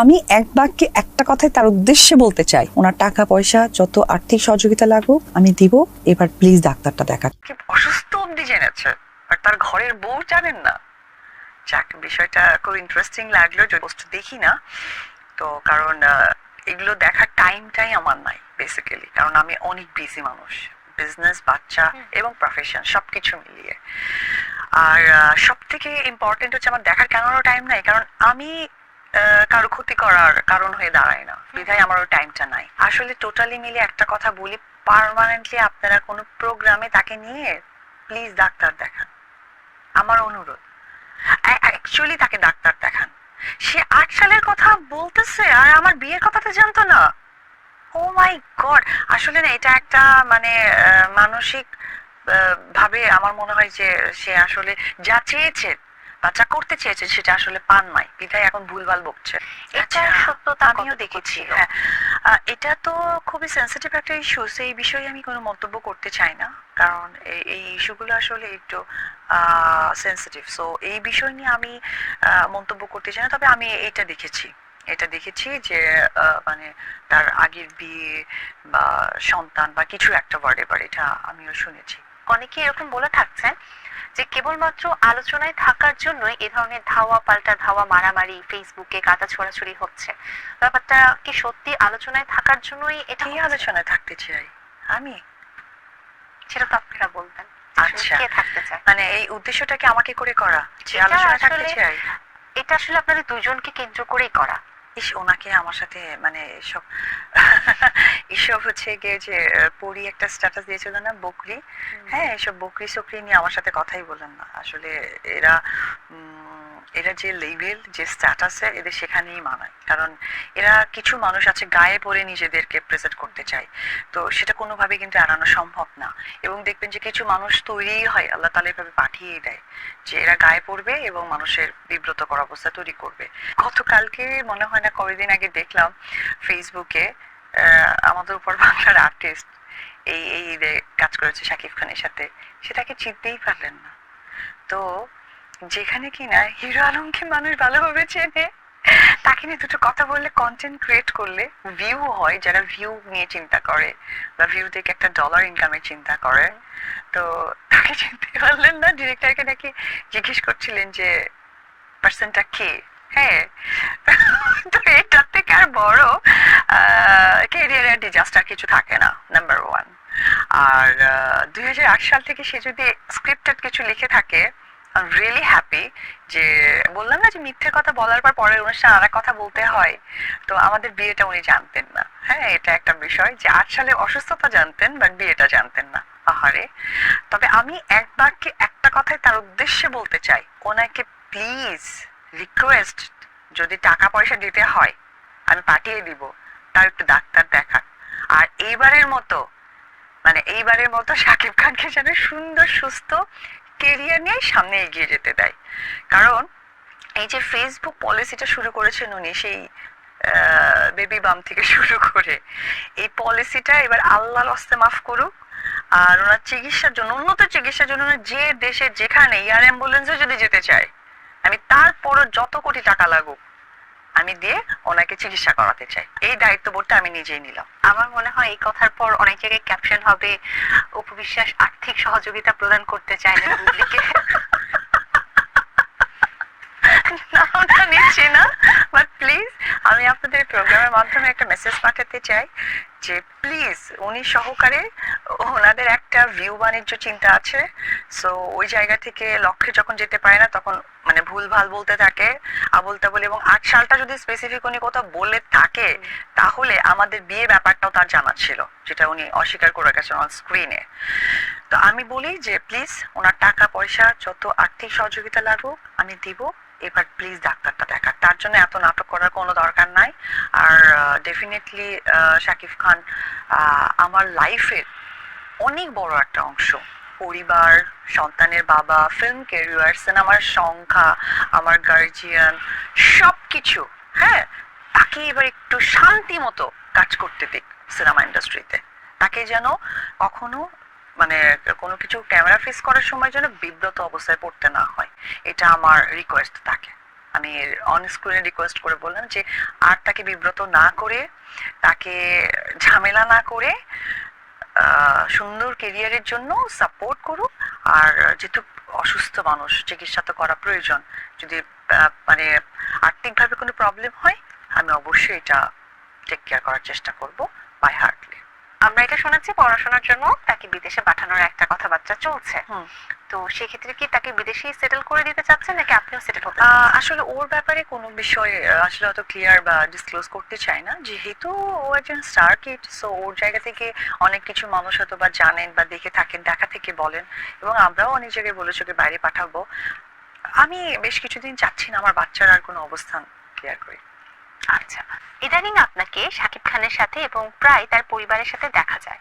আমি এক বাক্যে একটা কথাই তার উদ্দেশ্যে বলতে চাই, ওনার টাকা পয়সা যত আর্থিক সহযোগিতা লাগুক আমি দিব, এবার প্লিজ ডাক্তারটা দেখা। অসুস্থ অব্দি জেনেছে আর তার ঘরের বউ জানেন না। যাক, বিষয়টা খুব ইন্টারেস্টিং লাগলো, যদি পোস্ট দেখি না তো, কারণ এগুলো দেখার টাইমটাই আমার নাই বেসিক্যালি, কারণ আমি অনেক বিজি মানুষ, বিজনেস, বাচ্চা এবং প্রফেশন সবকিছু মিলিয়ে। আর সব থেকে ইম্পর্টেন্ট হচ্ছে আমার দেখার কেন টাইম নাই, কারণ আমি কারো ক্ষতি করার কারণ হয়ে দাঁড়ায় না, বিধায় আমার ওই টাইমটা নাই। আসলে টোটালি মিলে একটা কথা বলি, পার্মানেন্টলি আপনারা কোনো প্রোগ্রামে তাকে নিয়ে প্লিজ ডাক্তার দেখান, আমার অনুরোধ। অ্যাকচুয়ালি তাকে ডাক্তার দেখান। সে 8 সালের কথা বলতেছে আর আমার বিয়ের কথা তো জানতো না। ও মাই গড, আসলে না এটা একটা মানে মানসিক ভাবে আমার মনে হয় যে সে আসলে যা চেয়েছে বা যা করতে চেয়েছে সেটা আসলে পান নাই, বিধায় এখন ভুলভাল বকছে। এটা সত্যতা আমিও দেখেছি। হ্যাঁ, এটা তো খুবই সেন্সিটিভ একটা ইস্যু, সেই বিষয়ে আমি কোনো মন্তব্য করতে চাই না, কারণ এই ইস্যুগুলো আসলে একটু সেন্সিটিভ। সো এই বিষয় নিয়ে আমি মন্তব্য করতে চাই না, তবে আমি এটা দেখেছি যে মানে তার আগের বিয়ে বা সন্তান বা কিছু একটা ওয়ার্ডেভার, এটা আমিও শুনেছি। অনেকে এরকম বলে থাকছেন যে কেবলমাত্র আলোচনায় থাকার জন্যই এ ধরনের ধাওয়া পাল্টা ধাওয়া, মারামারি, ফেসবুকে কাদা ছোড়াছুড়ি হচ্ছে। ব্যাপারটা কি সত্যি আলোচনায় থাকার জন্যই এটা? কি আলোচনায় থাকতে চাই আমি, সেটা তো আপনারা বলবেন। আচ্ছা, কে থাকতে চায়? মানে এই উদ্দেশ্যটা কি আমাকে করে করা যে আলোচনায় থাকতে চাই? এটা আসলে আপনাদের দুইজনকে কেন্দ্র করেই করা। ইস, ওনাকে আমার সাথে মানে এসব এসব হচ্ছে গিয়ে যে পরি একটা স্ট্যাটাস দিয়েছিল না, বকরি, হ্যাঁ, এসব বকরি সকরি নিয়ে আমার সাথে কথাই বলেন না। আসলে এরা এরা যে লেভেল, যে স্ট্যাটাসে, এদের সেখানেই মানায়, কারণ এরা কিছু মানুষ আছে গায়ে পড়ে নিজেদেরকে প্রেজেন্ট করতে চায়, তো সেটা কোনোভাবে কিন্তু এড়ানো সম্ভব না। এবং দেখবেন যে কিছু মানুষ তৈরি হয়, আল্লাহ তাআলা এভাবে পাঠিয়ে দেয় যে এরা গায়ে পড়বে এবং মানুষের বিব্রতকর অবস্থা তৈরি করবে। গতকালকে মনে হয় না কয়েকদিন আগে দেখলাম ফেসবুকে আমাদের উপর বাংলার আর্টিস্ট এই ঈদে কাজ করেছে শাকিব খানের সাথে, সেটাকে চিনতেই পারলেন না। তো যেখানে কিনা হিরো আলমকে মানুষ ভালোভাবে চেনে, তাকে নিয়ে দুটো কথা বললে, কন্টেন্ট ক্রিয়েট করলে ভিউ হয়, যারা ভিউ নিয়ে চিন্তা করে বা ভিউ থেকে একটা ডলার ইনকামের চিন্তা করে, তো তাকে চিনতে পারলেন না। ডিরেক্টরকে নাকি জিজ্ঞেস করছিলেন যে পার্সনটা কে। হ্যাঁ, তো এটার থেকে আর বড় ক্যারিয়ারের ডিজাস্টার কিছু থাকে না, নাম্বার ওয়ান। আর 2008 সাল থেকে সে যদি স্ক্রিপ্টেড কিছু লিখে থাকে, আই এম রিয়েলি হ্যাপি। যে বললাম না যে মিথ্যে কথা বলার পর পরের অনুষ্ঠান আর এক কথা বলতে হয়, তো আমাদের বিয়েটা উনি জানতেন না। হ্যাঁ, এটা একটা বিষয় যে 8 সালে অসুস্থতা জানতেন বাট বিয়েটা জানতেন না। আহারে। তবে আমি এক বাক্যে একটা কথাই তার উদ্দেশ্যে বলতে চাই, ওনাকে প্লিজ রিকোয়েস্ট, যদি টাকা পয়সা দিতে হয় আমি পাঠিয়ে দিব, তার একটু ডাক্তার দেখান। আর এইবারের মতো শাকিব খানকে যেন সুন্দর সুস্থ কেরিয়ার নিয়ে সামনে এগিয়ে যেতে দেয়। কারণ এই যে ফেসবুক পলিসিটা শুরু করেছেন উনি, সেই বেবি বাম থেকে শুরু করে, এই পলিসিটা এবার আল্লাহর হস্তে মাফ করুক। আর ওনার চিকিৎসার জন্য, উন্নত চিকিৎসার জন্য যে দেশে যেখানে এয়ার অ্যাম্বুলেন্সে যদি যেতে চায়, আমি তারপরও যত কোটি টাকা লাগুক আমি দিয়ে ওনাকে চিকিৎসা করাতে চাই। এই দায়িত্ববোধটা আমি নিজেই নিলাম। আমার মনে হয় এই কথার পর অনেক জায়গায় ক্যাপশন হবে, উপবিশ্বাস আর্থিক সহযোগিতা প্রদান করতে চায় না বুবলিকে। নামটা নিচ্ছি না, বাট প্লিজ আমি আপনাদের প্রোগ্রামের মাধ্যমে একটা মেসেজ পাঠাতে চাই যে প্লিজ উনি সহকারে, ওনাদের একটা ভিউ বাণিজ্য চিন্তা আছে। সো ওই জায়গা থেকে লক্ষ্যে যখন যেতে পারে না, তখন মানে ভুল ভাল বলতে থাকে, আবল তাবল। এবং 8 সালটা যদি স্পেসিফিক উনি কোথাও বলে থাকে, তাহলে আমাদের বিয়ে ব্যাপারটাও তার জানা ছিল, যেটা উনি অস্বীকার করে গেছেন অন স্ক্রিনে। তো আমি বলি যে প্লিজ ওনার টাকা পয়সা যত আর্থিক সহযোগিতা লাগুক আমি দিব, এবার প্লিজ ডাক্তারটা দেখা। তার জন্য এত নাটক করার কোনো দরকার নাই। আর ডেফিনেটলি শাকিব খান আমার লাইফের অনেক বড় একটা অংশ। পরিবার, সন্তানের বাবা, ফিল্ম ক্যারিয়ার, সিনেমার সংখ্যা, আমার গার্জিয়ান, সবকিছু। হ্যাঁ, তাকে এবার একটু শান্তি মতো কাজ করতে দিক সিনেমা ইন্ডাস্ট্রিতে। তাকে যেন কখনো মানে কোনো কিছু ক্যামেরা ফেস করার সময় যেন বিব্রত অবস্থায় পড়তে না হয়, এটা আমার রিকোয়েস্ট তাকে। আমি অন স্ক্রিনে রিকোয়েস্ট করে বললাম যে আর তাকে বিব্রত না করে, তাকে ঝামেলা না করে সুন্দর কেরিয়ারের জন্য সাপোর্ট করুক। আর যেহেতু অসুস্থ মানুষ, চিকিৎসা তো করা প্রয়োজন। যদি মানে আর্থিকভাবে কোনো প্রবলেম হয়, আমি অবশ্যই এটা টেক কেয়ার করার চেষ্টা করব বাই হার্টলি। আমরা এটা শোনাচ্ছি পড়াশোনার জন্য তাকে বিদেশে পাঠানোর একটা কথাবার্তা চলছে, তো সেক্ষেত্রে কি তাকে বিদেশে সেটেল করে দিতে চাচ্ছেন নাকি আপনিও সেটেল হতে আসলে ওর ব্যাপারে কোনো বিষয় আসলে অত ক্লিয়ার বা ডিসক্লোজ করতে চাই না, যেহেতু ও একজন স্টার কিড। সো ওর জায়গা থেকে অনেক কিছু মানুষ হয়তো বা জানেন বা দেখে থাকেন, দেখা থেকে বলেন, এবং আমরাও অনেক জায়গায় বলেছি ওকে বাইরে পাঠাবো। আমি বেশ কিছুদিন চাচ্ছি না আমার বাচ্চার আর কোনো অবস্থান ক্লিয়ার করি। আচ্ছা, ইদানিং আপনাকে শাকিব খানের সাথে এবং প্রায় তার পরিবারের সাথে দেখা যায়।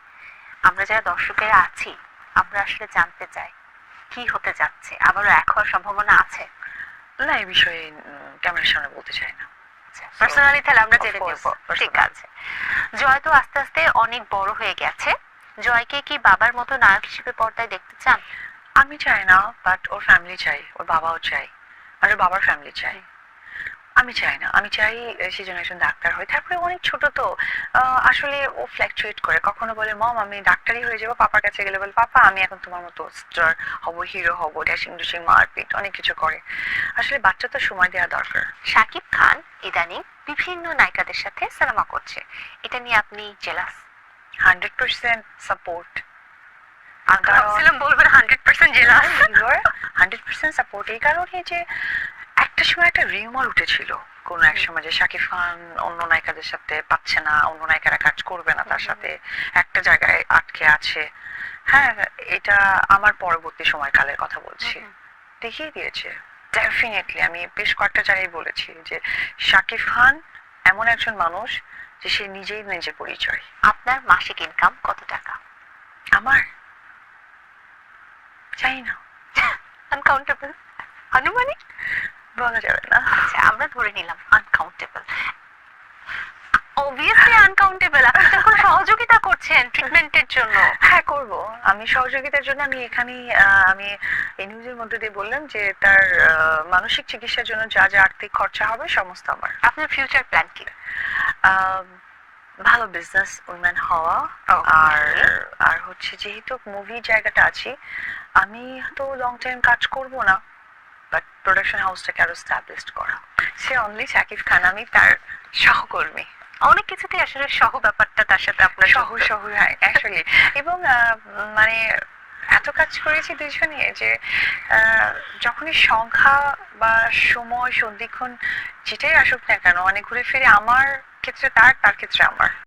আমরা যারা দর্শকেরা আছি আমরা আসলে জানতে চাই কি হতে যাচ্ছে, আবারও এক হওয়ার সম্ভাবনা আছে? না, এই বিষয়ে ক্যামেরার সামনে বলতে চাই না। পার্সোনালি তাহলে আমরা জেনে Of নেব। course, ঠিক personally. আছে। জয় তো আস্তে আস্তে অনেক বড় হয়ে গেছে, জয়কে কি বাবার মতো নায়ক হিসেবে পর্দায় দেখতে চান? আমি চাই না, বাট ওর ফ্যামিলি চাই, ওর বাবাও চাই, আর ওর বাবার ফ্যামিলি চাই। আমি চাই না, আমি চাই সে যেন একজন ডাক্তার হয়। তারপরে অনেক ছোট তো, আসলে ও ফ্ল্যাকচুয়েট করে, কখনো বলে মম আমি ডাক্তারই হয়ে যাবো, পাপার কাছে গেলে বলে পাপা আমি এখন তোমার মতো স্টার হব, হিরো হব, ড্যাশিং ডুশিং মারপিট অনেক কিছু করে। আসলে বাচ্চা তো সময় দেওয়া দরকার। শাকিব খান ইদানিং বিভিন্ন নায়িকাদের সাথে সিনেমা করছে, এটা নিয়ে আপনি জেলাস? 100% সাপোর্ট। ভাবছিলাম বলবেন 100% জেলাস। 100% সাপোর্ট এই কারণে যে একটা সময় একটা রিউমার উঠেছিল কোনো এক সময় যে শাকিব খান অন্য নায়িকাদের সাথে পাচ্ছে না, অন্য নায়িকারা কাজ করবে না তার সাথে, একটা জায়গায় আটকে আছে। হ্যাঁ, এটা আমার পরবর্তী সময়কালের কথা বলছি, দেখিয়ে দিয়েছে ডেফিনেটলি। আমি বেশ কয়েকটা জায়গায় বলেছি যে শাকিব খান এমন একজন মানুষ যে সে নিজেই নিজের পরিচয়। আপনার মাসিক ইনকাম কত টাকা? আমার চাই না, আনকাউন্টেবল, আনুমানিক বলা যাবে না। আচ্ছা, আমরা ধরে নিলাম আনকাউন্টেবল। Obviously uncountable. আপনি যখন সহযোগিতা করছেন ট্রিটমেন্টের জন্য। হ্যাঁ, করব। আমি সহযোগিতার জন্য আমি এখানেই আমি এই নিউজের মধ্যে দিয়ে বললাম যে তার মানসিক চিকিৎসার জন্য যা যা আর্থিক খরচা হবে সমস্ত আমার। আপনার ফিউচার প্ল্যান কি? আহ, ভালো বিজনেস উইমেন হওয়া, আর আর হচ্ছে যেহেতু মুভি জায়গাটা আছে, আমি তো লং টাইম কাজ করব না, বাট প্রোডাকশন হাউসটাকে আরো স্টাবলিশড করা। সে অনলি শাকিব খান, আমি তার সহকর্মী। অনেক কিছুতে আসলে সহ ব্যাপারটা তার সাথে আপনার সহ সহ অ্যাকচুয়ালি। এবং মানে এত কাজ করেছি দুজনে যে যখনই সংখ্যা বা সময় সন্ধিক্ষণ যেটাই আসুক না কেন, মানে ঘুরে ফিরে আমার ক্ষেত্রে তার, তার ক্ষেত্রে আমার।